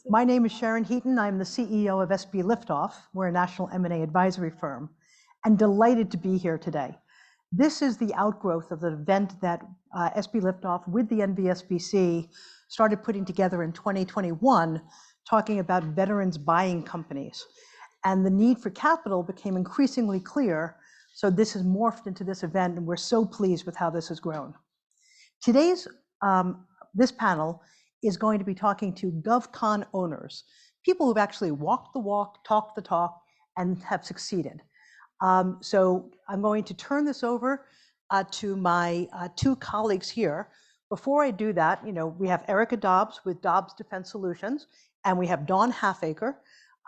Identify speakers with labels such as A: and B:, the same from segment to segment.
A: My name is Sharon Heaton. I'm the CEO of sbLiftOff. We're a national M&A advisory firm, and delighted to be here today. This is the outgrowth of the event that sbLiftOff with the NVSBC started putting together in 2021, talking about veterans buying companies. And the need for capital became increasingly clear, so this has morphed into this event, and we're so pleased with how this has grown. Today's this panel is going to be talking to GovCon owners, people who've actually walked the walk, talked the talk, and have succeeded. So I'm going to turn this over to my two colleagues here. Before I do that, we have Erica Dobbs with Dobbs Defense Solutions, and we have Dawn Halfaker,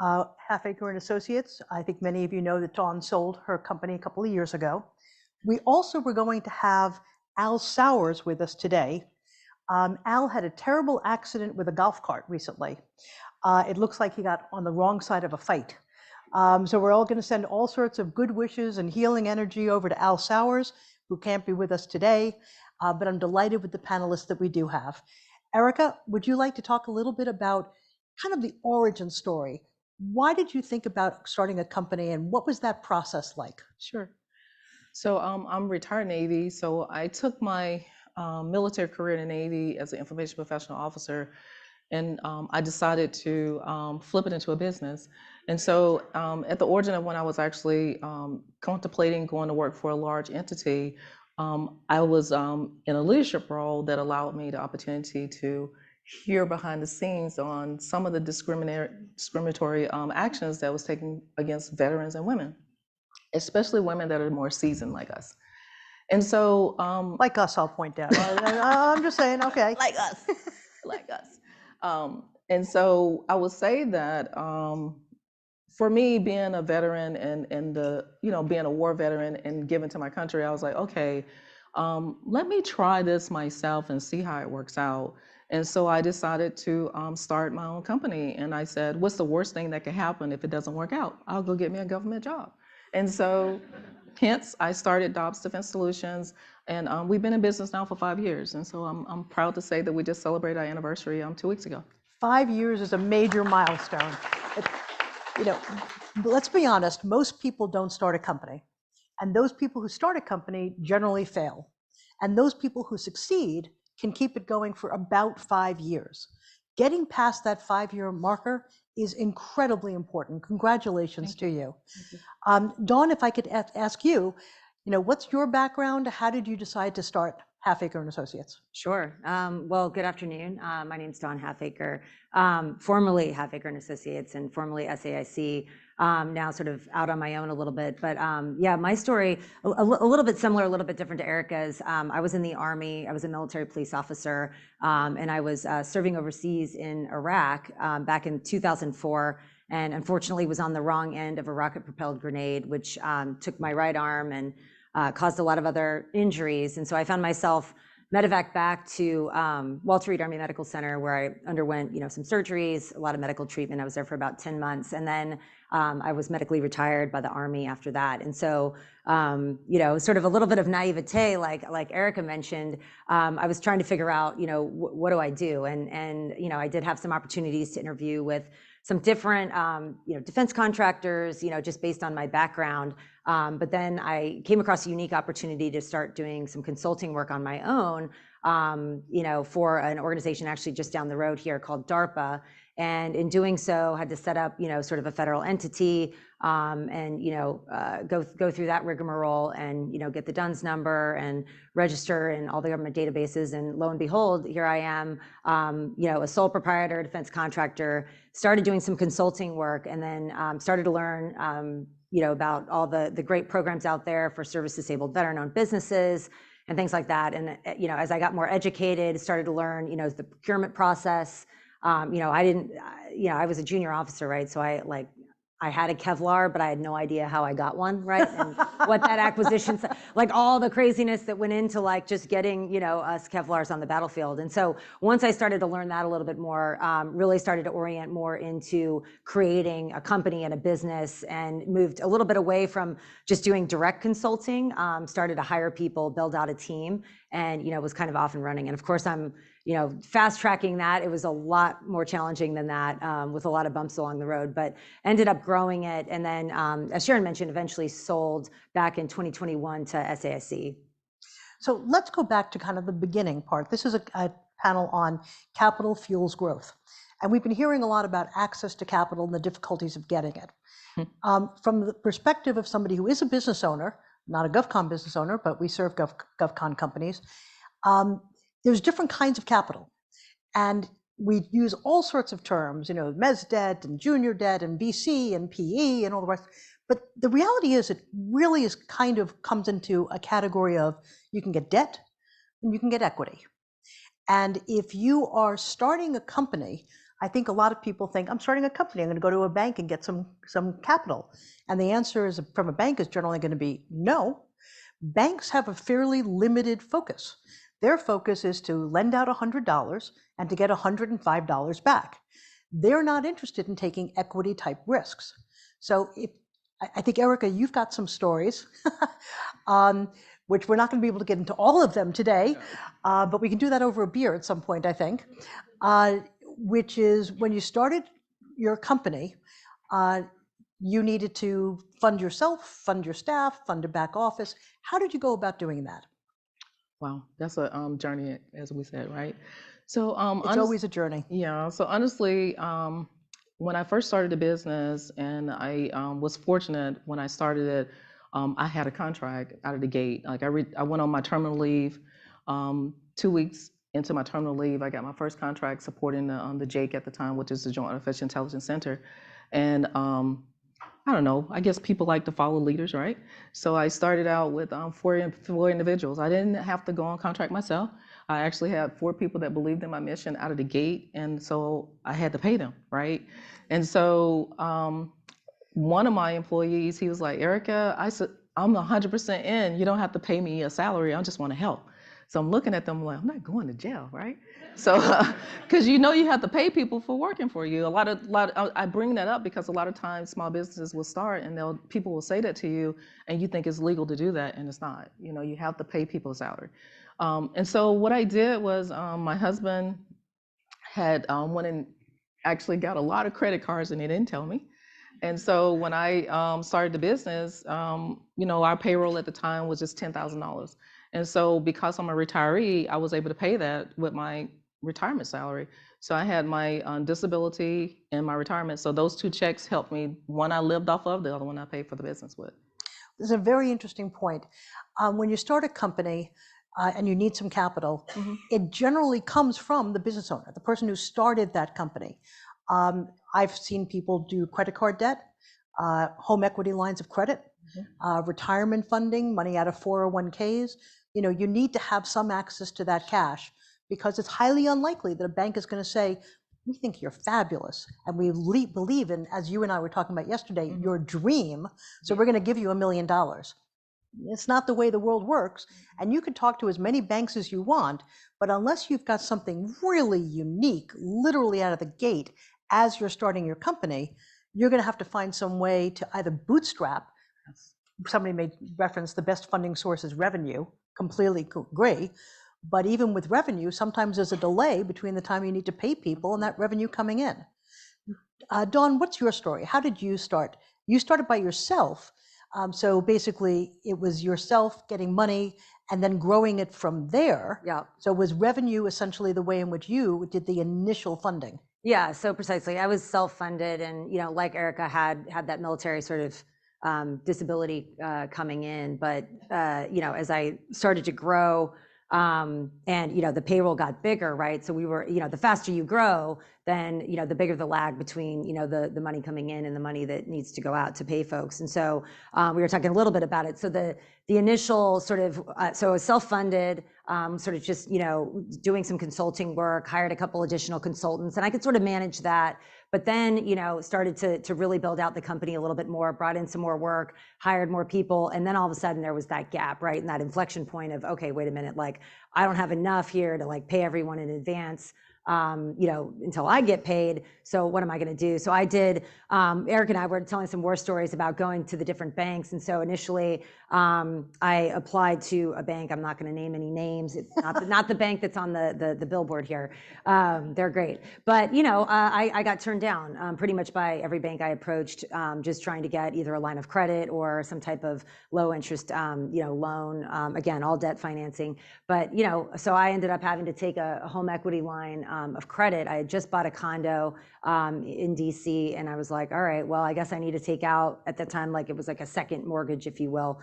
A: Halfaker and Associates. I think many of you know that Dawn sold her company a couple of years ago. We also were going to have Al Sowers with us today. Al had a terrible accident with a golf cart recently. It looks like he got on the wrong side of a fight. So we're all going to send all sorts of good wishes and healing energy over to Al Sowers, who can't be with us today, but I'm delighted with the panelists that we do have. Erica, would you like to talk a little bit about kind of the origin story? Why did you think about starting a company, and what was that process like?
B: Sure. So I'm retired Navy, so I took my military career in the Navy as an information professional officer, and I decided to flip it into a business. And so at the origin of when I was actually contemplating going to work for a large entity, I was in a leadership role that allowed me the opportunity to hear behind the scenes on some of the discriminatory actions that was taken against veterans and women, especially women that are more seasoned like us. And so
A: like us, I'll point out. I'm just saying, okay.
B: Like us. Like us. And so I would say that for me, being a veteran and the, being a war veteran and giving to my country, I was like, okay, let me try this myself and see how it works out. And so I decided to start my own company. And I said, what's the worst thing that could happen if it doesn't work out? I'll go get me a government job. And so hence, I started Dobbs Defense Solutions, and we've been in business now for 5 years. And so I'm proud to say that we just celebrated our anniversary 2 weeks ago.
A: 5 years is a major milestone. Let's be honest, most people don't start a company. And those people who start a company generally fail. And those people who succeed can keep it going for about 5 years. Getting past that 5-year marker is incredibly important. Congratulations to you. Dawn, if I could ask you, what's your background? How did you decide to start Halfaker and Associates?
C: Sure. Well, good afternoon. My name is Dawn Halfaker, formerly Halfaker and Associates and formerly SAIC. Now sort of out on my own a little bit, but yeah, my story a little bit similar, a little bit different to Erica's. I was in the Army. I was a military police officer, and I was serving overseas in Iraq back in 2004. And unfortunately was on the wrong end of a rocket-propelled grenade, which took my right arm and caused a lot of other injuries. And so I found myself medevac back to Walter Reed Army Medical Center, where I underwent, some surgeries, a lot of medical treatment. I was there for about 10 months. And then I was medically retired by the Army after that. And so, sort of a little bit of naivete, like Erica mentioned, I was trying to figure out, what do I do? And I did have some opportunities to interview with some different, defense contractors, just based on my background. But then I came across a unique opportunity to start doing some consulting work on my own, for an organization actually just down the road here called DARPA. And in doing so, had to set up, sort of a federal entity, and go through that rigmarole and get the DUNS number and register in all the government databases. And lo and behold, here I am, a sole proprietor, defense contractor. Started doing some consulting work, and then started to learn, about all the great programs out there for service-disabled veteran-owned businesses and things like that. And as I got more educated, started to learn, the procurement process. I was a junior officer, right? So I had a Kevlar, but I had no idea how I got one, right? And what that acquisition, like all the craziness that went into just getting, us Kevlars on the battlefield. And so once I started to learn that a little bit more, really started to orient more into creating a company and a business, and moved a little bit away from just doing direct consulting, started to hire people, build out a team, and, was kind of off and running. And of course, I'm fast tracking that. It was a lot more challenging than that, with a lot of bumps along the road, but ended up growing it. And then, as Sharon mentioned, eventually sold back in 2021 to SAIC.
A: So let's go back to kind of the beginning part. This is a panel on capital fuels growth. And we've been hearing a lot about access to capital and the difficulties of getting it. From the perspective of somebody who is a business owner, not a GovCon business owner, but we serve GovCon companies, there's different kinds of capital. And we use all sorts of terms, mezz debt and junior debt and VC and PE and all the rest. But the reality is it really is kind of comes into a category of you can get debt and you can get equity. And if you are starting a company, I think a lot of people think, I'm starting a company, I'm going to go to a bank and get some capital. And the answer is from a bank is generally going to be no. Banks have a fairly limited focus. Their focus is to lend out $100 and to get $105 back. They're not interested in taking equity type risks. So I think, Erica, you've got some stories, which we're not going to be able to get into all of them today, but we can do that over a beer at some point, I think, which is when you started your company, you needed to fund yourself, fund your staff, fund a back office. How did you go about doing that?
B: Wow, that's a journey, as we said, right? So
A: it's always a journey.
B: Yeah. So honestly, when I first started the business, and I was fortunate when I started it, I had a contract out of the gate. Like I went on my terminal leave. 2 weeks into my terminal leave, I got my first contract supporting the JAIC at the time, which is the Joint Artificial Intelligence Center. And I don't know, I guess people like to follow leaders, right? So I started out with four individuals. I didn't have to go on contract myself. I actually had 4 people that believed in my mission out of the gate, and so I had to pay them, right? And so one of my employees, he was like, Erica, I said, I'm 100% in. You don't have to pay me a salary. I just want to help. So I'm looking at them like, I'm not going to jail, right? So, because you have to pay people for working for you. I bring that up because a lot of times small businesses will start and people will say that to you, and you think it's legal to do that, and it's not. You have to pay people a salary. And so what I did was my husband had went and actually got a lot of credit cards, and he didn't tell me. And so when I started the business, our payroll at the time was just $10,000. And so because I'm a retiree, I was able to pay that with my retirement salary. So I had my disability and my retirement. So those 2 checks helped me. One I lived off of, the other one I paid for the business with.
A: This is a very interesting point. When you start a company and you need some capital, it generally comes from the business owner, the person who started that company. I've seen people do credit card debt, home equity lines of credit, retirement funding, money out of 401ks. You need to have some access to that cash because it's highly unlikely that a bank is going to say, we think you're fabulous and we believe in, as you and I were talking about yesterday, your dream, so we're going to give you $1 million. It's not the way the world works. And you can talk to as many banks as you want, but unless you've got something really unique, literally out of the gate, as you're starting your company, you're going to have to find some way to either bootstrap. Somebody made reference, the best funding source is revenue, completely agree. But even with revenue, sometimes there's a delay between the time you need to pay people and that revenue coming in. Dawn, what's your story? How did you start? You started by yourself. So basically it was yourself getting money and then growing it from there.
C: Yeah.
A: So was revenue essentially the way in which you did the initial funding?
C: Yeah, so precisely. I was self-funded, and like Erica had that military sort of disability coming in, but as I started to grow, and the payroll got bigger, right? So we were, the faster you grow, then the bigger the lag between the money coming in and the money that needs to go out to pay folks. And so we were talking a little bit about it. So the initial sort of so I was self-funded, sort of just doing some consulting work, hired a couple additional consultants, and I could sort of manage that. But then, started to really build out the company a little bit more, brought in some more work, hired more people. And then all of a sudden there was that gap, right? And that inflection point of, okay, wait a minute, like I don't have enough here to like pay everyone in advance. until I get paid. So what am I going to do? So I did, Eric and I were telling some war stories about going to the different banks. And so initially I applied to a bank. I'm not going to name any names. It's not the bank that's on the billboard here. They're great. But, I got turned down pretty much by every bank I approached, just trying to get either a line of credit or some type of low interest, loan, again, all debt financing. But, so I ended up having to take a home equity line of credit. I had just bought a condo in DC, and I was like, all right, well, I guess I need to take out, at the time, like it was like a second mortgage, if you will,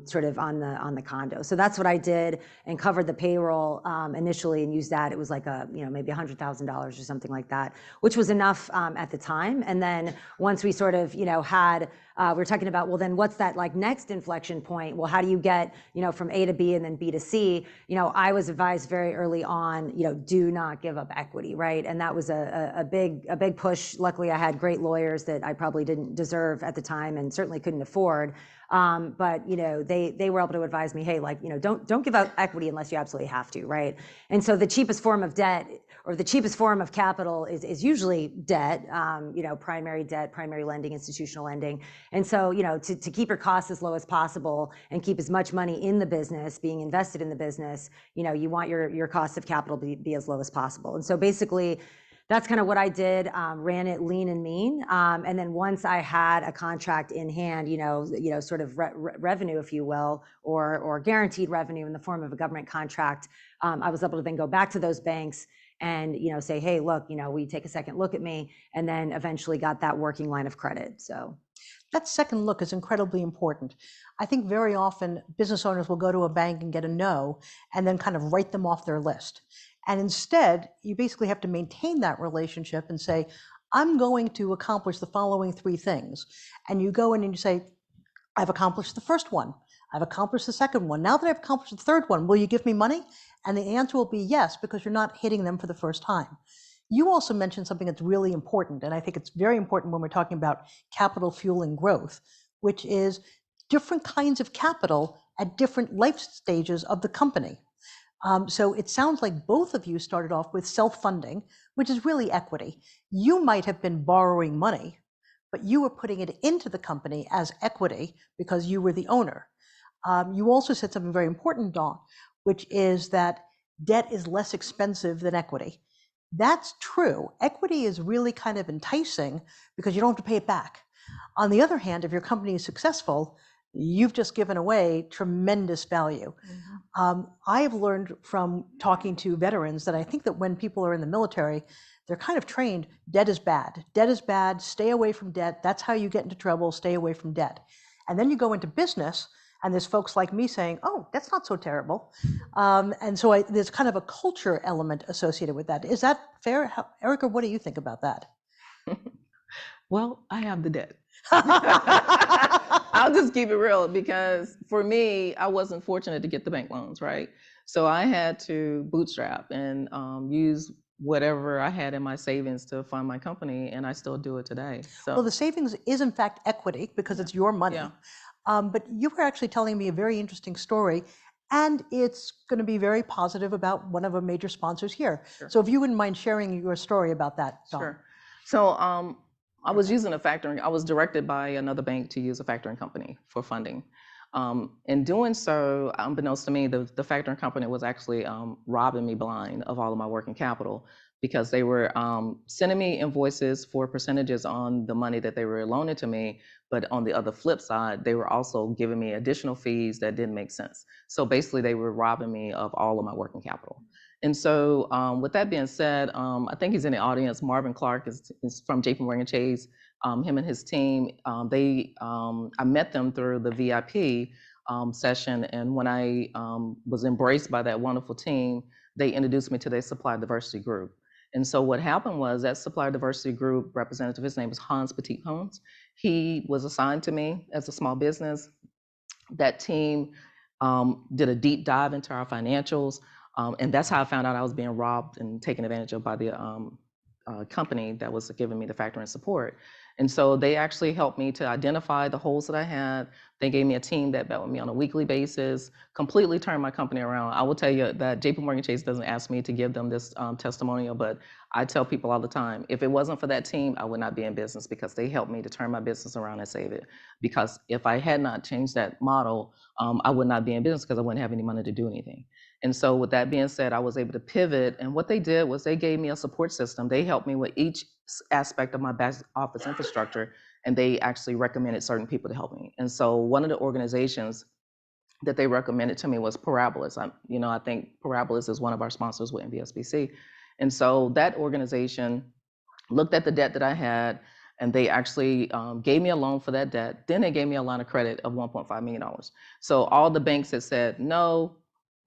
C: sort of on the condo. So that's what I did, and covered the payroll initially, and used that. It was like maybe $100,000 or something like that, which was enough at the time. And then once we sort of had, we were talking about, well, then what's that like next inflection point? Well, how do you get from A to B and then B to C? I was advised very early on, do not give up equity, right? And that was a big push. Luckily, I had great lawyers that I probably didn't deserve at the time, and certainly couldn't afford. But they were able to advise me, hey, like, don't give out equity unless you absolutely have to, right? And so the cheapest form of debt, or the cheapest form of capital, is usually debt, primary debt, primary lending, institutional lending. And so, to keep your costs as low as possible and keep as much money in the business, being invested in the business, you want your cost of capital to be as low as possible. And so basically, that's kind of what I did, ran it lean and mean. And then once I had a contract in hand, sort of revenue, if you will, or guaranteed revenue in the form of a government contract, I was able to then go back to those banks and, say, hey, look, we take a second look at me, and then eventually got that working line of credit. So
A: that second look is incredibly important. I think very often business owners will go to a bank and get a no, and then kind of write them off their list. And instead, you basically have to maintain that relationship and say, I'm going to accomplish the following 3 things. And you go in and you say, I've accomplished the first one. I've accomplished the second one. Now that I've accomplished the third one, will you give me money? And the answer will be yes, because you're not hitting them for the first time. You also mentioned something that's really important, and I think it's very important when we're talking about capital fueling growth, which is different kinds of capital at different life stages of the company. So it sounds like both of you started off with self-funding, which is really equity. You might have been borrowing money, but you were putting it into the company as equity because you were the owner. You also said something very important, Dawn, which is that debt is less expensive than equity. That's true. Equity is really kind of enticing because you don't have to pay it back. On the other hand, if your company is successful, you've just given away tremendous value. Mm-hmm. I've learned from talking to veterans that I think that when people are in the military, they're kind of trained, debt is bad. Debt is bad, stay away from debt. That's how you get into trouble, stay away from debt. And then you go into business, and there's folks like me saying, oh, that's not so terrible. And so there's kind of a culture element associated with that. Is that fair? Erica, what do you think about that?
B: Well, I have the debt. I'll just keep it real, because for me, I wasn't fortunate to get the bank loans, right? So I had to bootstrap and use whatever I had in my savings to fund my company, and I still do it today. So,
A: well, the savings is in fact equity because it's your money. Yeah. But you were actually telling me a very interesting story, and it's going to be very positive about one of our major sponsors here. Sure. So if you wouldn't mind sharing your story about that, Dawn.
B: Sure. So I was using a factoring. I was directed by another bank to use a factoring company for funding. In doing so, unbeknownst to me, the factoring company was actually robbing me blind of all of my working capital, because they were sending me invoices for percentages on the money that they were loaning to me. But on the other flip side, they were also giving me additional fees that didn't make sense. So basically, they were robbing me of all of my working capital. And so with that being said, I think he's in the audience. Marvin Clark is from JPMorgan Chase. Him and his team, I met them through the VIP session. And when I was embraced by that wonderful team, they introduced me to their supplier diversity group. And so what happened was that supplier diversity group representative, his name is Hans Petit Hones. He was assigned to me as a small business. That team did a deep dive into our financials. And that's how I found out I was being robbed and taken advantage of by the company that was giving me the factoring support. And so they actually helped me to identify the holes that I had. They gave me a team that met with me on a weekly basis, completely turned my company around. I will tell you that JPMorgan Chase doesn't ask me to give them this testimonial, but I tell people all the time, if it wasn't for that team, I would not be in business, because they helped me to turn my business around and save it. Because if I had not changed that model, I would not be in business, because I wouldn't have any money to do anything. And so with that being said, I was able to pivot. And what they did was they gave me a support system. They helped me with each aspect of my back office infrastructure, and they actually recommended certain people to help me. And so one of the organizations that they recommended to me was Parabolas. I think Parabolas is one of our sponsors with NVSBC. And so that organization looked at the debt that I had, and they actually gave me a loan for that debt. Then they gave me a line of credit of $1.5 million. So all the banks had said, no,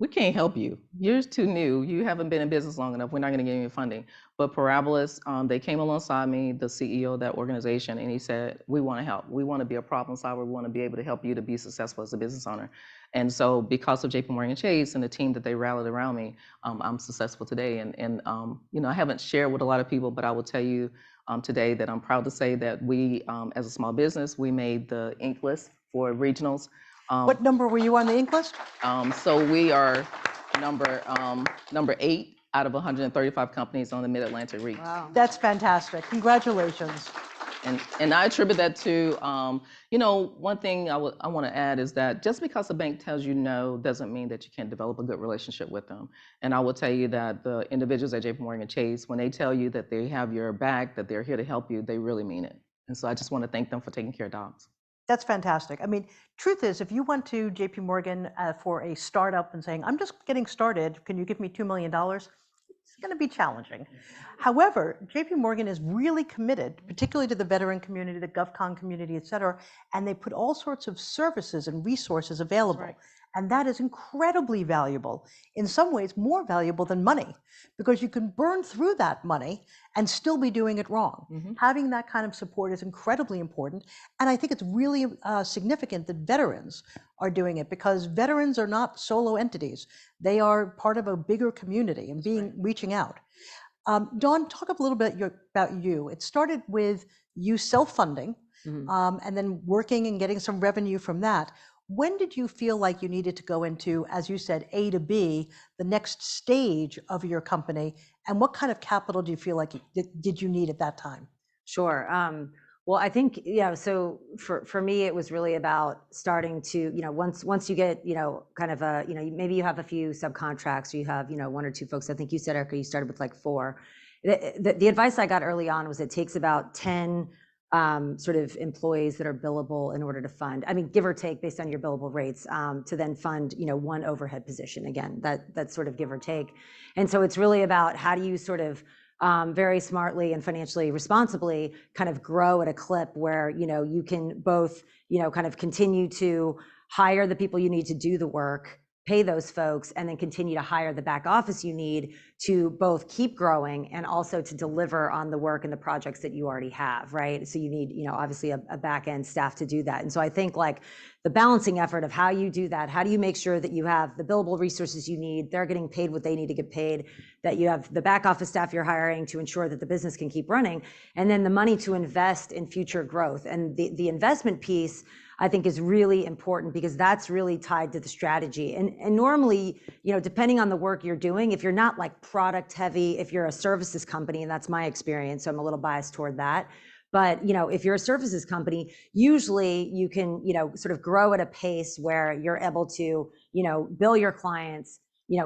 B: we can't help you. You're too new. You haven't been in business long enough. We're not going to give you funding. But Parabolas, they came alongside me, the CEO of that organization, and he said, we want to help. We want to be a problem solver. We want to be able to help you to be successful as a business owner. And so because of JPMorgan Chase and the team that they rallied around me, I'm successful today. And I haven't shared with a lot of people, but I will tell you today that I'm proud to say that we, as a small business, we made the Inc. list for regionals.
A: What number were you on the Inc. list?
B: So we are number 8 out of 135 companies on the Mid-Atlantic region.
C: Wow.
A: That's fantastic. Congratulations.
B: And I attribute that to, one thing I want to add is that just because a bank tells you no doesn't mean that you can't develop a good relationship with them. And I will tell you that the individuals at JPMorgan Chase, when they tell you that they have your back, that they're here to help you, they really mean it. And so I just want to thank them for taking care of Dobbs.
A: That's fantastic. I mean, truth is, if you went to JP Morgan for a startup and saying, I'm just getting started, can you give me $2 million? It's going to be challenging. However, JP Morgan is really committed, particularly to the veteran community, the GovCon community, et cetera, and they put all sorts of services and resources available.
B: Right.
A: And that is incredibly valuable, in some ways more valuable than money, because you can burn through that money and still be doing it wrong.
B: Mm-hmm.
A: Having that kind of support is incredibly important. And I think it's really significant that veterans are doing it, because veterans are not solo entities. They are part of a bigger community and reaching out. Dawn, talk a little bit about you. It started with you self-funding, and then working and getting some revenue from that. When did you feel like you needed to go into, as you said, A to B, the next stage of your company? And what kind of capital do you feel like did you need at that time?
C: Sure. Well, I think, so for me, it was really about starting to, once you get, kind of a, maybe you have a few subcontracts, or you have, 1 or 2 folks. I think you said, Erica, you started with like 4. The advice I got early on was it takes about 10 sort of employees that are billable in order to fund, give or take based on your billable rates, to then fund, 1 overhead position. Again, that's sort of give or take. And so it's really about how do you sort of very smartly and financially responsibly kind of grow at a clip where, you can both, kind of continue to hire the people you need to do the work, pay those folks, and then continue to hire the back office you need to both keep growing and also to deliver on the work and the projects that you already have, right? So you need, obviously a back end staff to do that. And so I think like the balancing effort of how you do that, how do you make sure that you have the billable resources you need, they're getting paid what they need to get paid, that you have the back office staff you're hiring to ensure that the business can keep running, and then the money to invest in future growth. And the investment piece, I think, is really important, because that's really tied to the strategy. And normally, depending on the work you're doing, if you're not like product heavy, if you're a services company, and that's my experience, so I'm a little biased toward that. But, if you're a services company, usually you can, sort of grow at a pace where you're able to, bill your clients,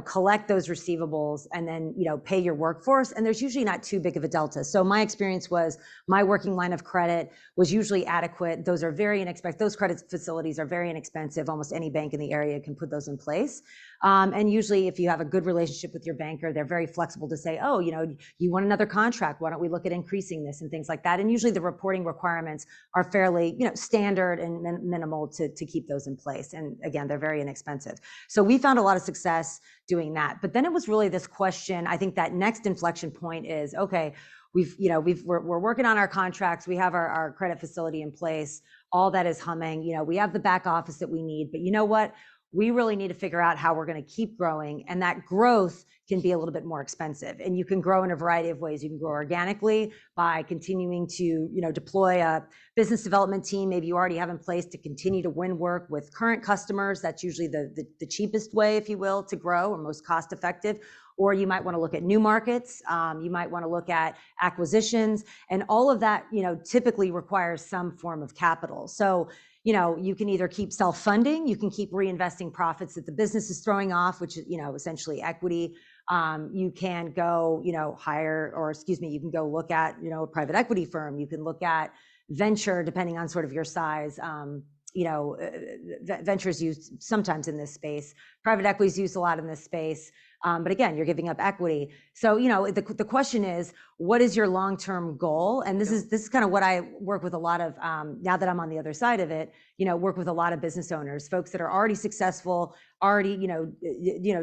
C: collect those receivables, and then, pay your workforce. And there's usually not too big of a delta. So my experience was my working line of credit was usually adequate. Those are very inexpensive. Those credit facilities are very inexpensive. Almost any bank in the area can put those in place. And usually if you have a good relationship with your banker, they're very flexible to say, oh, you want another contract. Why don't we look at increasing this and things like that? And usually the reporting requirements are fairly, standard and minimal to keep those in place. And again, they're very inexpensive. So we found a lot of success doing that. But then it was really this question. I think that next inflection point is, okay, we're working on our contracts. We have our credit facility in place. All that is humming. We have the back office that we need. But you know what? we really need to figure out how we're going to keep growing. And that growth can be a little bit more expensive. And you can grow in a variety of ways. You can grow organically by continuing to, deploy a business development team maybe you already have in place to continue to win work with current customers. That's usually the cheapest way, if you will, to grow, or most cost effective. Or you might want to look at new markets. You might want to look at acquisitions, and all of that, typically requires some form of capital. So, you can either keep self-funding, you can keep reinvesting profits that the business is throwing off, which is, essentially equity. You can go, you can go look at, a private equity firm. You can look at venture, depending on sort of your size. Venture is used sometimes in this space. Private equity is used a lot in this space. But again, you're giving up equity. So, the question is, what is your long-term goal? And this is kind of what I work with a lot of, now that I'm on the other side of it, work with a lot of business owners, folks that are already successful, already,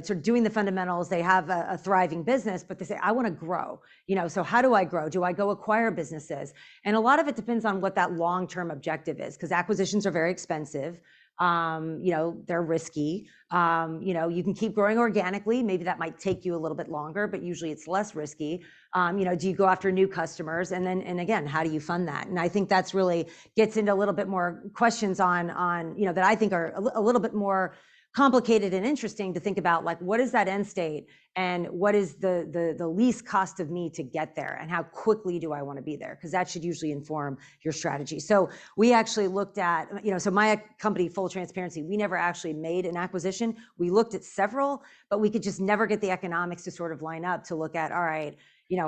C: sort of doing the fundamentals. They have a thriving business, but they say, I want to grow, so how do I grow? Do I go acquire businesses? And a lot of it depends on what that long-term objective is, because acquisitions are very expensive. They're risky. You can keep growing organically. Maybe that might take you a little bit longer, but usually it's less risky. Do you go after new customers? And again, how do you fund that? And I think that's really gets into a little bit more questions on, that I think are a little bit more complicated and interesting to think about, like, what is that end state, and what is the least cost of me to get there, and how quickly do I want to be there? Because that should usually inform your strategy. So we actually looked at, so my company, full transparency, we never actually made an acquisition. We looked at several, but we could just never get the economics to sort of line up to look at, all right,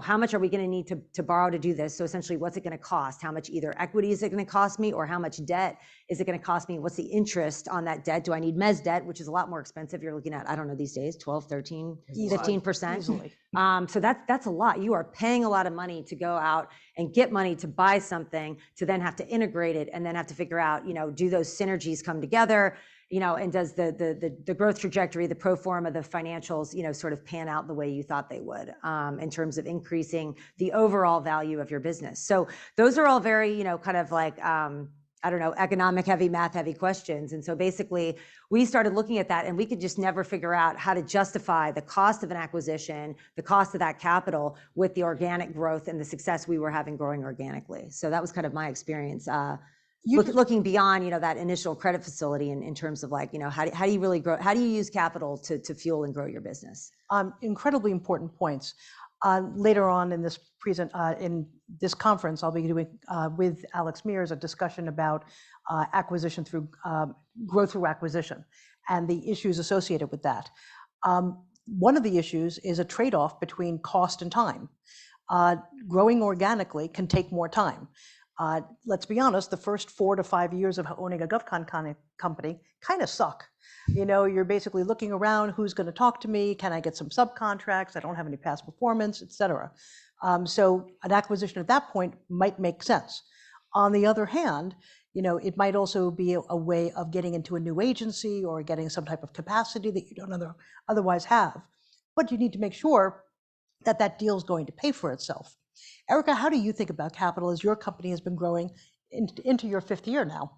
C: how much are we going to need to borrow to do this? So essentially, what's it going to cost? How much either equity is it going to cost me, or how much debt is it going to cost me? What's the interest on that debt? Do I need mezz debt, which is a lot more expensive? You're looking at, I don't know, these days, 12, 13, 15%.
A: Easily.
C: So that's a lot. You are paying a lot of money to go out and get money to buy something, to then have to integrate it, and then have to figure out, do those synergies come together? And does the growth trajectory, the pro forma, the financials, sort of pan out the way you thought they would, in terms of increasing the overall value of your business? So those are all very, kind of like, economic heavy, math heavy questions. And so basically we started looking at that, and we could just never figure out how to justify the cost of an acquisition, the cost of that capital, with the organic growth and the success we were having growing organically. So that was kind of my experience. Looking beyond, that initial credit facility, in terms of, like, how do you really grow? How do you use capital to fuel and grow your business?
A: Incredibly important points. Later on in this conference, I'll be doing with Alex Mears a discussion about acquisition through growth through acquisition, and the issues associated with that. One of the issues is a trade-off between cost and time. Growing organically can take more time. Let's be honest, the first 4 to 5 years of owning a GovCon company kind of suck. You're basically looking around, who's going to talk to me? Can I get some subcontracts? I don't have any past performance, et cetera. So an acquisition at that point might make sense. On the other hand, it might also be a way of getting into a new agency, or getting some type of capacity that you don't otherwise have. But you need to make sure that that deal is going to pay for itself. Erica, how do you think about capital as your company has been growing into your 5th year now?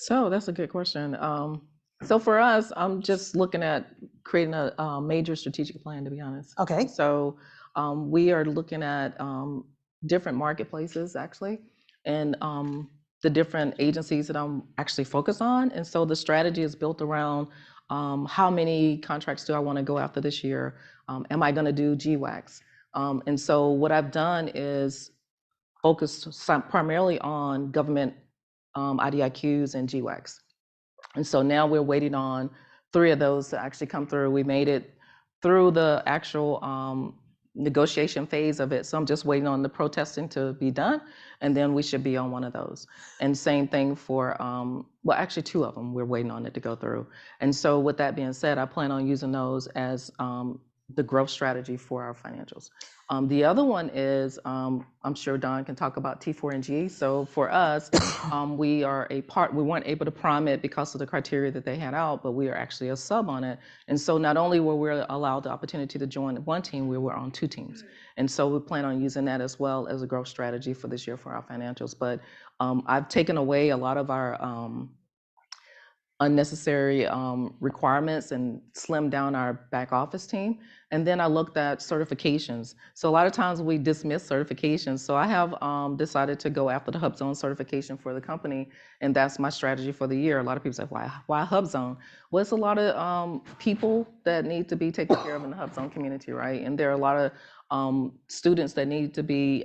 B: So that's a good question. So for us, I'm just looking at creating a major strategic plan, to be honest.
A: Okay.
B: So we are looking at different marketplaces, actually, and the different agencies that I'm actually focused on. And so the strategy is built around how many contracts do I want to go after this year? Am I going to do GWACs? And so what I've done is focus primarily on government IDIQs and GWACs. And so now we're waiting on 3 of those to actually come through. We made it through the actual negotiation phase of it. So I'm just waiting on the protesting to be done, and then we should be on one of those. And same thing for, well, actually 2 of them, we're waiting on it to go through. And so with that being said, I plan on using those as the growth strategy for our financials. The other one is, I'm sure Don can talk about T4NG. So for us, we weren't able to prime it because of the criteria that they had out, but we are actually a sub on it. And so not only were we allowed the opportunity to join one team, we were on 2 teams. And so we plan on using that as well as a growth strategy for this year for our financials. But I've taken away a lot of our unnecessary requirements and slim down our back office team. And then I looked at certifications. So a lot of times we dismiss certifications. So I have decided to go after the HubZone certification for the company, and that's my strategy for the year. A lot of people say, why HubZone? Well, it's a lot of people that need to be taken care of in the HubZone community, right? And there are a lot of students that need to be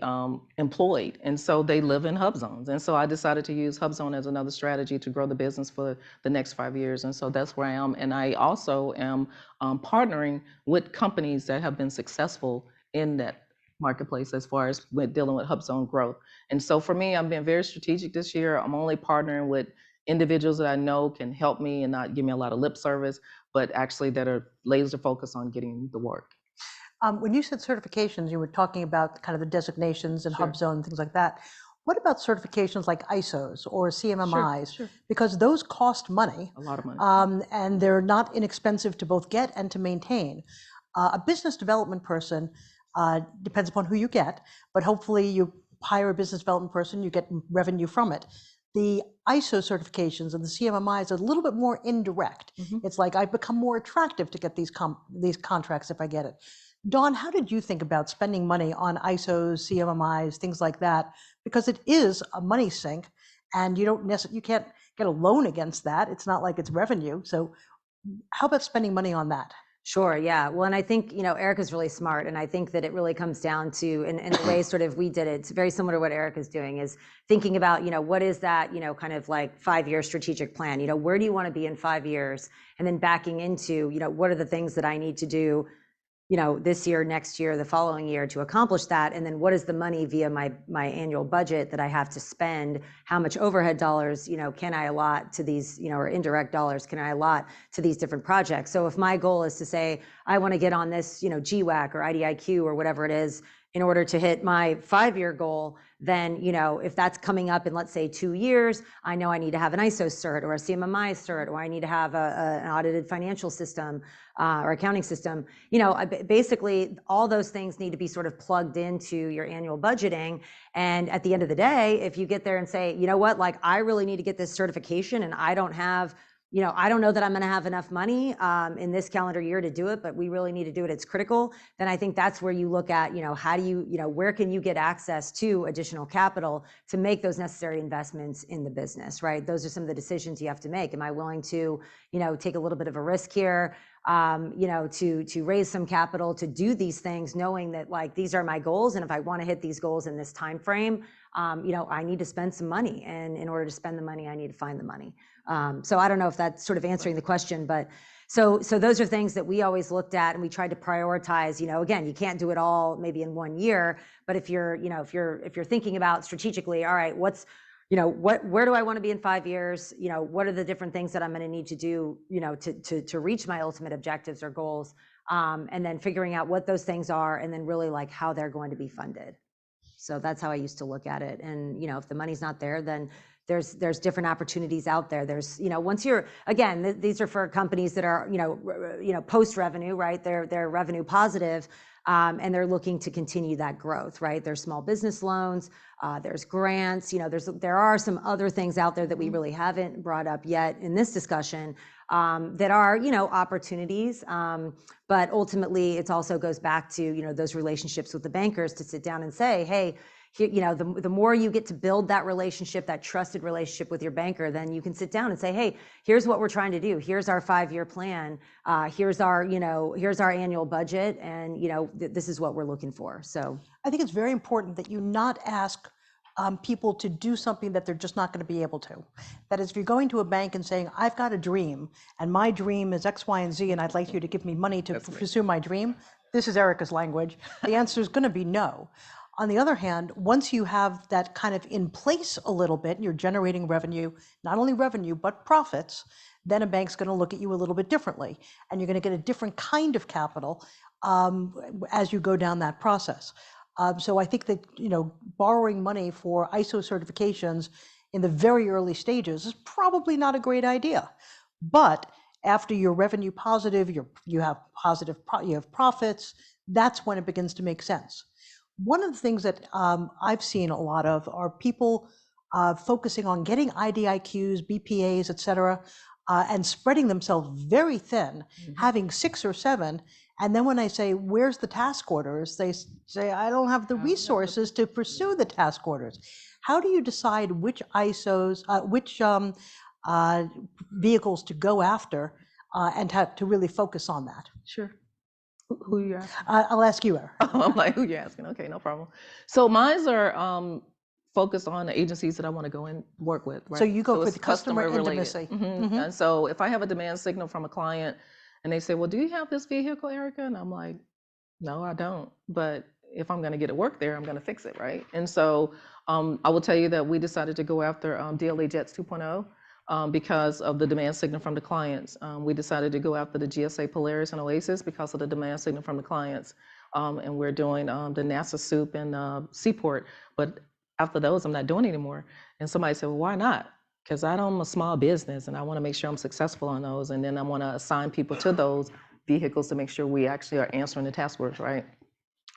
B: employed, and so they live in hub zones. And so I decided to use hub zone as another strategy to grow the business for the next 5 years. And so that's where I am. And I also am partnering with companies that have been successful in that marketplace as far as with dealing with hub zone growth. And so for me, I'm being very strategic this year. I'm only partnering with individuals that I know can help me and not give me a lot of lip service, but actually that are laser focused on getting the work.
A: When you said certifications, you were talking about kind of the designations and
B: Sure.
A: HubZone and things like that. What about certifications like ISOs or CMMIs?
B: Sure.
A: Because those cost money.
B: A lot of money.
A: And they're not inexpensive to both get and to maintain. A business development person, depends upon who you get, but hopefully you hire a business development person, you get revenue from it. The ISO certifications and the CMMIs are a little bit more indirect. It's like I've become more attractive to get these contracts if I get it. Dawn, how did you think about spending money on ISOs, CMMIs, things like that? Because it is a money sink, and you can't get a loan against that. It's not like it's revenue. So how about spending money on that?
C: Sure, yeah. Well, and I think, Erica's really smart, and I think that it really comes down to, in the way sort of we did it, it's very similar to what Erica's doing, is thinking about, what is that, kind of like 5-year strategic plan? Where do you want to be in 5 years? And then backing into, what are the things that I need to do, this year, next year, the following year to accomplish that? And then what is the money via my annual budget that I have to spend? How much overhead dollars, can I allot to these, or indirect dollars can I allot to these different projects? So if my goal is to say, I want to get on this, GWAC or IDIQ or whatever it is, in order to hit my 5-year goal, then, if that's coming up in, let's say, 2 years, I know I need to have an ISO cert or a CMMI cert, or I need to have an audited financial system or accounting system. Basically, all those things need to be sort of plugged into your annual budgeting. And at the end of the day, if you get there and say, you know what, like, I really need to get this certification, and I don't have, I don't know that I'm going to have enough money in this calendar year to do it, but we really need to do it. It's critical. Then I think that's where you look at, how do you, where can you get access to additional capital to make those necessary investments in the business, right? Those are some of the decisions you have to make. Am I willing to, take a little bit of a risk here, to raise some capital to do these things, knowing that, like, these are my goals, and if I want to hit these goals in this time frame, I need to spend some money, and in order to spend the money, I need to find the money. So I don't know if that's sort of answering the question, but so those are things that we always looked at, and we tried to prioritize. Again, you can't do it all maybe in 1 year, but if you're thinking about strategically, all right, where do I want to be in 5 years? What are the different things that I'm going to need to do, to reach my ultimate objectives or goals, and then figuring out what those things are, and then really like how they're going to be funded. So that's how I used to look at it. And, if the money's not there, then there's different opportunities out there. There's, once you're, again, these are for companies that are, post revenue, right? They're revenue positive, and they're looking to continue that growth, right? There's small business loans, there's grants, there are some other things out there that we really haven't brought up yet in this discussion, that are, opportunities. But ultimately, it also goes back to, those relationships with the bankers to sit down and say, hey, here, the more you get to build that relationship, that trusted relationship with your banker, then you can sit down and say, hey, here's what we're trying to do. Here's our 5-year plan. Here's our annual budget. And, this is what we're looking for. So
A: I think it's very important that you not ask people to do something that they're just not going to be able to. That is, if you're going to a bank and saying, I've got a dream, and my dream is X, Y, and Z, and I'd like you to give me money to pursue my dream, this is Erica's language, the answer is going to be no. On the other hand, once you have that kind of in place a little bit, and you're generating revenue, not only revenue, but profits, then a bank's going to look at you a little bit differently, and you're going to get a different kind of capital as you go down that process. So I think that, borrowing money for ISO certifications in the very early stages is probably not a great idea. But after you're revenue positive, you have profits, that's when it begins to make sense. One of the things that I've seen a lot of are people focusing on getting IDIQs, BPAs, et cetera, and spreading themselves very thin, having 6 or 7. And then when I say, where's the task orders? They say, I don't have the resources to pursue the task orders. How do you decide which ISOs, which vehicles to go after and to really focus on that?
B: Sure. Who are you asking?
A: I'll ask you, Eric.
B: I'm like, who you asking? Okay, no problem. So mines are focused on the agencies that I want to go and work with. Right?
A: So you go for
B: it's
A: the customer intimacy.
B: And so if I have a demand signal from a client and they say, well, do you have this vehicle, Erica? And I'm like, no, I don't. But if I'm going to get it work there, I'm going to fix it, right? And so I will tell you that we decided to go after DLA Jets 2.0. Because of the demand signal from the clients. We decided to go after the GSA Polaris and Oasis because of the demand signal from the clients. And we're doing the NASA SOUP and Seaport. But after those, I'm not doing anymore. And somebody said, well, why not? Because I'm a small business and I want to make sure I'm successful on those. And then I want to assign people to those vehicles to make sure we actually are answering the task orders, right?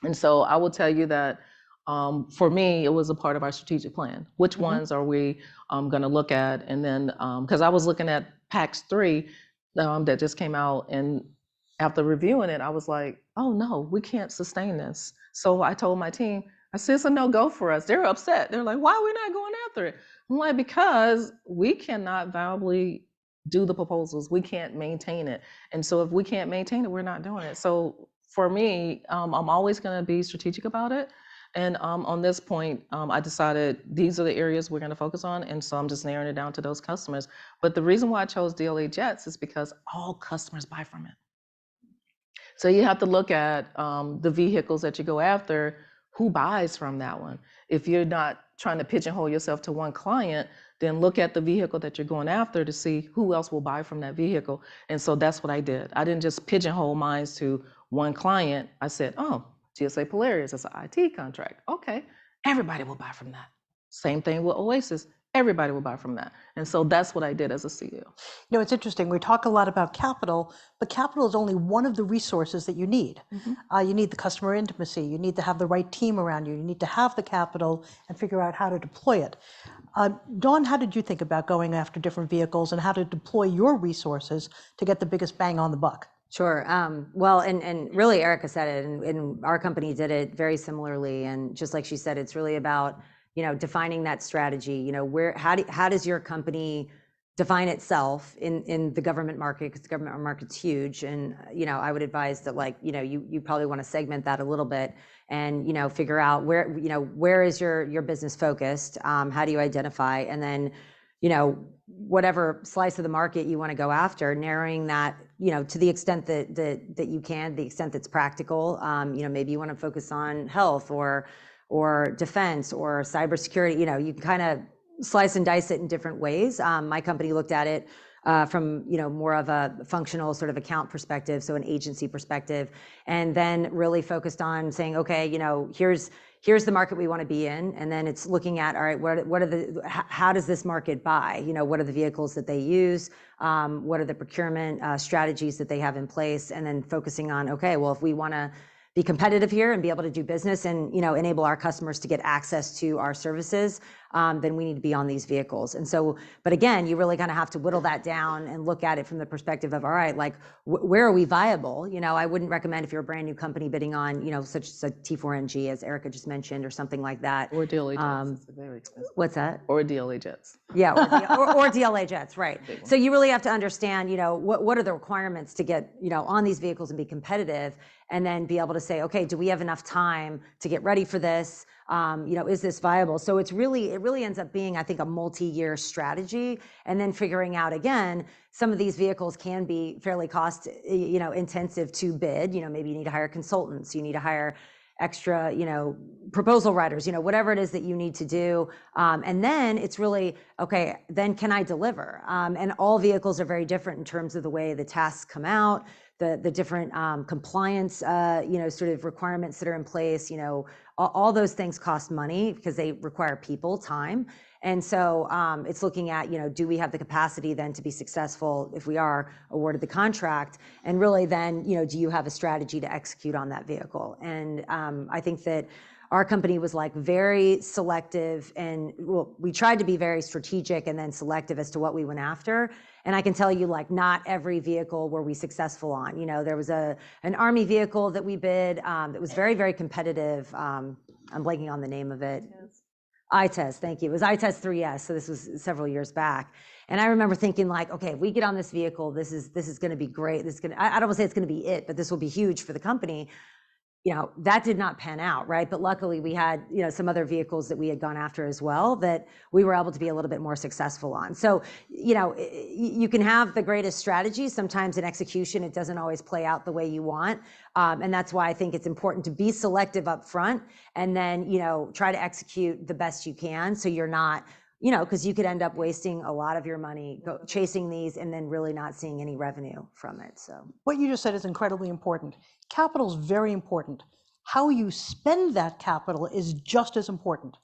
B: And so I will tell you that for me, it was a part of our strategic plan. Which ones are we going to look at? And then, because I was looking at PAX 3 that just came out, and after reviewing it, I was like, oh no, we can't sustain this. So I told my team, I said, it's a no-go for us. They're upset. They're like, why are we not going after it? I'm like, because we cannot viably do the proposals. We can't maintain it. And so if we can't maintain it, we're not doing it. So for me, I'm always going to be strategic about it. And on this point, I decided these are the areas we're going to focus on. And so I'm just narrowing it down to those customers. But the reason why I chose DLA Jets is because all customers buy from it. So you have to look at the vehicles that you go after, who buys from that one. If you're not trying to pigeonhole yourself to one client, then look at the vehicle that you're going after to see who else will buy from that vehicle. And so that's what I did. I didn't just pigeonhole mine to one client. I said, oh, GSA Polaris, it's an IT contract. Okay, everybody will buy from that. Same thing with Oasis. Everybody will buy from that. And so that's what I did as a CEO.
A: You know, it's interesting. We talk a lot about capital, but capital is only one of the resources that you need. You need the customer intimacy. You need to have the right team around you. You need to have the capital and figure out how to deploy it. Dawn, how did you think about going after different vehicles and how to deploy your resources to get the biggest bang on the buck?
C: Sure. Well, and really Erica said it, and our company did it very similarly. And just like she said, it's really about, you know, defining that strategy. You know, how does your company define itself in the government market? Because the government market's huge. And, you know, I would advise that, like, you know, you probably want to segment that a little bit and, you know, figure out where is your business focused? How do you identify? And then, you know, whatever slice of the market you want to go after, narrowing that, you know, to the extent that you can, the extent that's practical. You know, maybe you want to focus on health or defense or cybersecurity. You know, you can kind of slice and dice it in different ways. My company looked at it from, you know, more of a functional sort of account perspective, so an agency perspective, and then really focused on saying, okay, you know, here's the market we want to be in, and then it's looking at, all right, how does this market buy? You know, what are the vehicles that they use? What are the procurement strategies that they have in place? And then focusing on, okay, well, if we want to be competitive here and be able to do business and, you know, enable our customers to get access to our services, then we need to be on these vehicles. And so, but again, you really kind of have to whittle that down and look at it from the perspective of, all right, like, where are we viable? You know, I wouldn't recommend if you're a brand new company bidding on, you know, such a T4NG as Erica just mentioned or something like that.
B: Or DLA Jets. It's very expensive.
C: What's that?
B: Or DLA Jets.
C: Yeah, or DLA Jets, right. So you really have to understand, you know, what are the requirements to get, you know, on these vehicles and be competitive, and then be able to say, okay, do we have enough time to get ready for this? You know, is this viable? So it really ends up being, I think, a multi-year strategy, and then figuring out, again, some of these vehicles can be fairly cost, you know, intensive to bid. You know, maybe you need to hire consultants, you need to hire extra, you know, proposal writers, you know, whatever it is that you need to do. And then it's really, okay, then can I deliver? And all vehicles are very different in terms of the way the tasks come out, the different compliance, you know, sort of requirements that are in place. You know, all those things cost money because they require people, time. And so it's looking at, you know, do we have the capacity then to be successful if we are awarded the contract? And really then, you know, do you have a strategy to execute on that vehicle? And I think that our company was like very selective, and well, we tried to be very strategic and then selective as to what we went after. And I can tell you, like, not every vehicle were we successful on. You know, there was an Army vehicle that we bid that was very, very competitive. I'm blanking on the name of it. ITES, thank you. It was ITES 3S, so this was several years back. And I remember thinking, like, okay, if we get on this vehicle, this is going to be great. This is going to, I don't want to say it's going to be it, but this will be huge for the company. You know, that did not pan out, right? But luckily we had, you know, some other vehicles that we had gone after as well that we were able to be a little bit more successful on. So, you know, you can have the greatest strategy. Sometimes in execution, it doesn't always play out the way you want. And that's why I think it's important to be selective up front and then, you know, try to execute the best you can. So you're not, you know, because you could end up wasting a lot of your money chasing these and then really not seeing any revenue from it. So
A: what you just said is incredibly important. Capital is very important. How you spend that capital is just as important.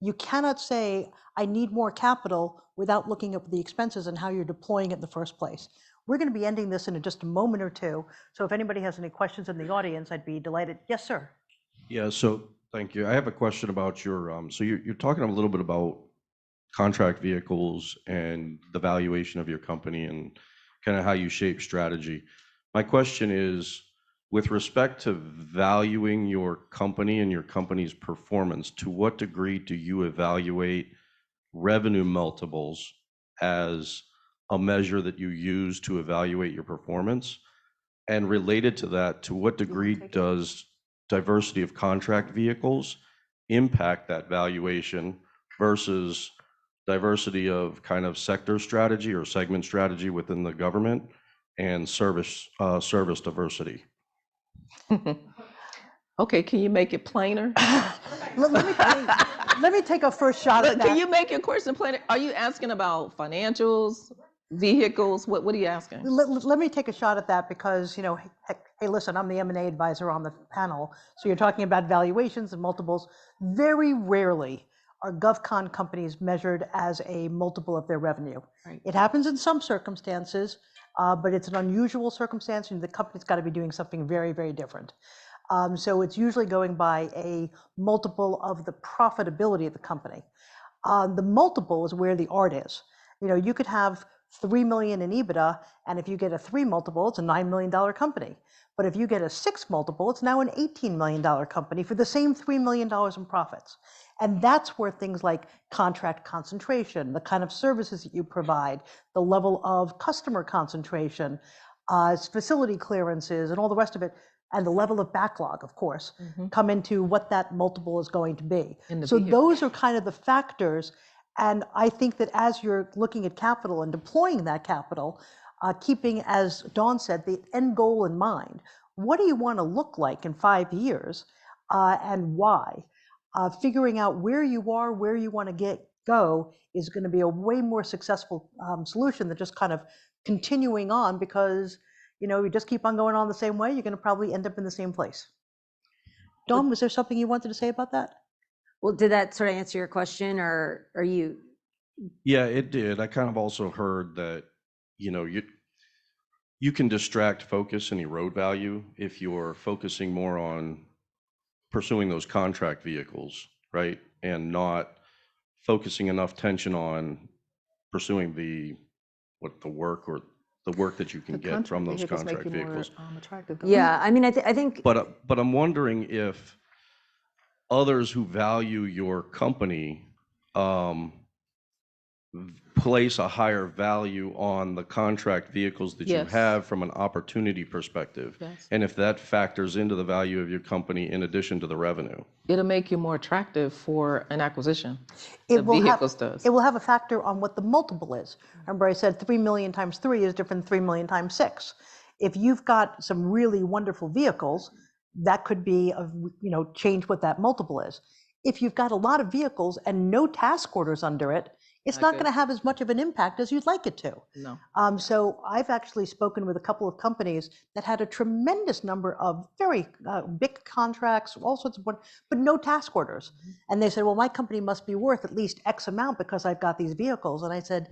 A: You cannot say, I need more capital without looking at the expenses and how you're deploying it in the first place. We're going to be ending this in just a moment or two. So if anybody has any questions in the audience, I'd be delighted. Yes, sir.
D: Yeah, so thank you. I have a question about your, so you're talking a little bit about contract vehicles and the valuation of your company and kind of how you shape strategy. My question is, with respect to valuing your company and your company's performance, to what degree do you evaluate revenue multiples as a measure that you use to evaluate your performance? And related to that, to what degree does diversity of contract vehicles impact that valuation versus diversity of kind of sector strategy or segment strategy within the government and service diversity?
B: Okay, can you make it plainer?
A: Let me take a first shot at that.
B: Can you make your question plainer? Are you asking about financials, vehicles? What are you asking?
A: Let me take a shot at that because, you know, hey, listen, I'm the M&A advisor on the panel. So you're talking about valuations and multiples. Very rarely are GovCon companies measured as a multiple of their revenue. Right. It happens in some circumstances, but it's an unusual circumstance and the company's got to be doing something very, very different. So it's usually going by a multiple of the profitability of the company. The multiple is where the art is. You know, you could have 3 million in EBITDA, and if you get a 3 multiple, it's a $9 million company. But if you get a 6 multiple, it's now an $18 million company for the same $3 million in profits. And that's where things like contract concentration, the kind of services that you provide, the level of customer concentration, facility clearances, and all the rest of it, and the level of backlog, of course, come into what that multiple is going to be. So those are kind of the factors. And I think that as you're looking at capital and deploying that capital, keeping, as Dawn said, the end goal in mind, what do you want to look like in 5 years and why? Figuring out where you are, where you want to go is going to be a way more successful solution than just kind of continuing on because, you know, you just keep on going on the same way, you're going to probably end up in the same place. Dawn, was there something you wanted to say about that?
C: Well, did that sort of answer your question, or are you?
D: Yeah, it did. I kind of also heard that, you know, you can distract focus and erode value if you're focusing more on pursuing those contract vehicles, right? And not focusing enough tension on pursuing the work that you can get from those contract vehicles.
C: Yeah, I mean, I think.
D: But I'm wondering if others who value your company place a higher value on the contract vehicles that you have from an opportunity perspective, and if that factors into the value of your company in addition to the revenue.
B: It'll make you more attractive for an acquisition.
A: It will have a factor on what the multiple is. Remember I said 3 million times 3 is different than 3 million times 6. If you've got some really wonderful vehicles, that could be, you know, change what that multiple is. If you've got a lot of vehicles and no task orders under it, it's not going to have as much of an impact as you'd like it to.
B: No.
A: So I've actually spoken with a couple of companies that had a tremendous number of very big contracts, all sorts of, but no task orders. And they said, well, my company must be worth at least X amount because I've got these vehicles. And I said,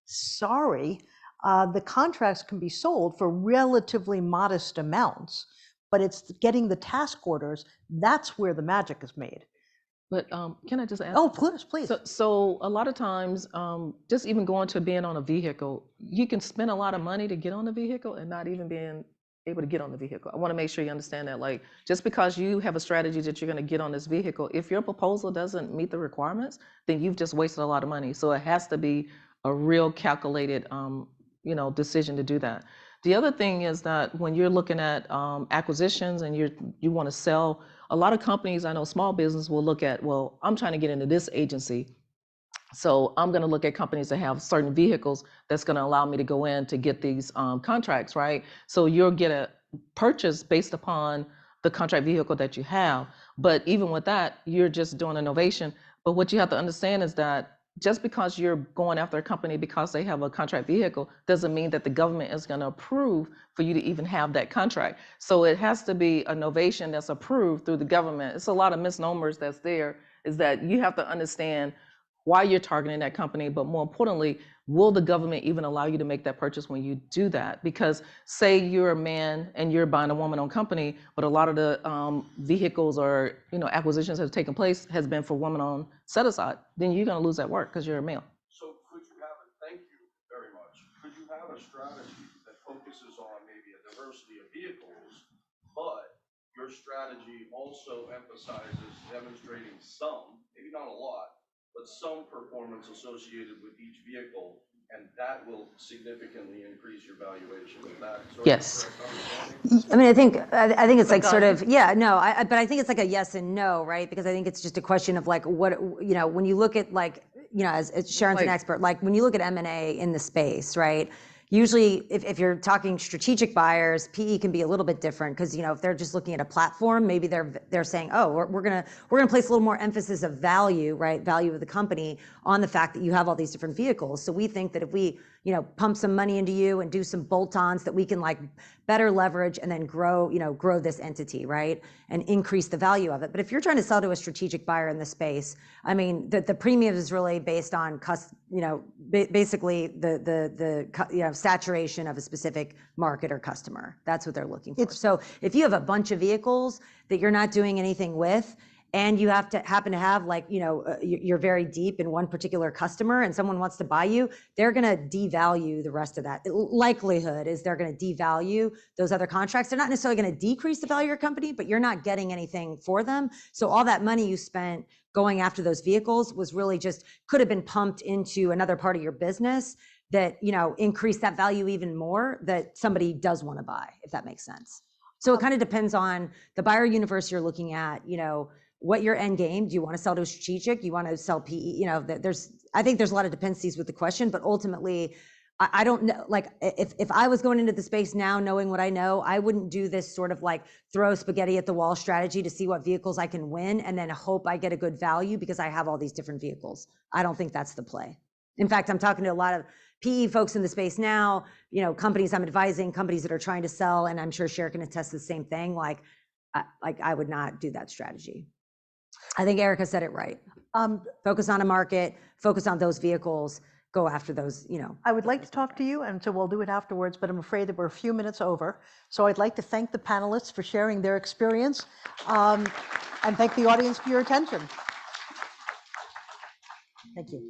A: sorry, the contracts can be sold for relatively modest amounts, but it's getting the task orders, that's where the magic is made.
B: But can I just ask?
A: Oh, please.
B: So a lot of times, just even going to being on a vehicle, you can spend a lot of money to get on the vehicle and not even being able to get on the vehicle. I want to make sure you understand that. Like, just because you have a strategy that you're going to get on this vehicle, if your proposal doesn't meet the requirements, then you've just wasted a lot of money. So it has to be a real calculated, decision to do that. The other thing is that when you're looking at acquisitions and you want to sell, a lot of companies, I know small business will look at, well, I'm trying to get into this agency, so I'm going to look at companies that have certain vehicles that's going to allow me to go in to get these contracts, right? So you'll get a purchase based upon the contract vehicle that you have. But even with that, you're just doing innovation. But what you have to understand is that just because you're going after a company because they have a contract vehicle doesn't mean that the government is going to approve for you to even have that contract. So it has to be innovation that's approved through the government. It's a lot of misnomers that's there, is that you have to understand why you're targeting that company, but more importantly, will the government even allow you to make that purchase when you do that? Because say you're a man and you're buying a woman-owned company, but a lot of the vehicles or acquisitions that have taken place has been for woman-owned set-aside, then you're going to lose that work because you're a male.
D: So thank you very much. Could you have a strategy that focuses on maybe a diversity of vehicles, but your strategy also emphasizes demonstrating some, maybe not a lot, but some performance associated with each vehicle, and that will significantly increase your valuation? Is that sort
B: Yes.
D: of correct understanding?
C: I mean, I think it's like sort of, yeah, no, but I think it's like a yes and no, right? Because I think it's just a question of like what, when you look at like, as Sharon's an expert, like when you look at M&A in the space, right? Usually, if you're talking strategic buyers, PE can be a little bit different because if they're just looking at a platform, maybe they're saying, oh, we're gonna place a little more emphasis of value, right? Value of the company on the fact that you have all these different vehicles. So we think that if we pump some money into you and do some bolt-ons, that we can like better leverage and then grow this entity, right? And increase the value of it. But if you're trying to sell to a strategic buyer in the space, I mean, the premium is really based on basically the saturation of a specific market or customer. That's what they're looking for. So if you have a bunch of vehicles that you're not doing anything with, and you happen to have like, you're very deep in one particular customer and someone wants to buy you, they're going to devalue the rest of that. Likelihood is they're going to devalue those other contracts. They're not necessarily going to decrease the value of your company, but you're not getting anything for them. So all that money you spent going after those vehicles was really just could have been pumped into another part of your business that, increased that value even more, that somebody does want to buy, if that makes sense. So it kind of depends on the buyer universe you're looking at, what your end game. Do you want to sell to a strategic? You want to sell PE? I think there's a lot of dependencies with the question, but ultimately, I don't know, like if I was going into the space now, knowing what I know, I wouldn't do this sort of like throw spaghetti at the wall strategy to see what vehicles I can win and then hope I get a good value because I have all these different vehicles. I don't think that's the play. In fact, I'm talking to a lot of PE folks in the space now, companies I'm advising, companies that are trying to sell, and I'm sure Sharon can attest the same thing. Like I would not do that strategy. I think Erica said it right. Focus on a market, focus on those vehicles, go after those,
A: I would like to talk to you, and so we'll do it afterwards, but I'm afraid that we're a few minutes over. So I'd like to thank the panelists for sharing their experience, and thank the audience for your attention. Thank you.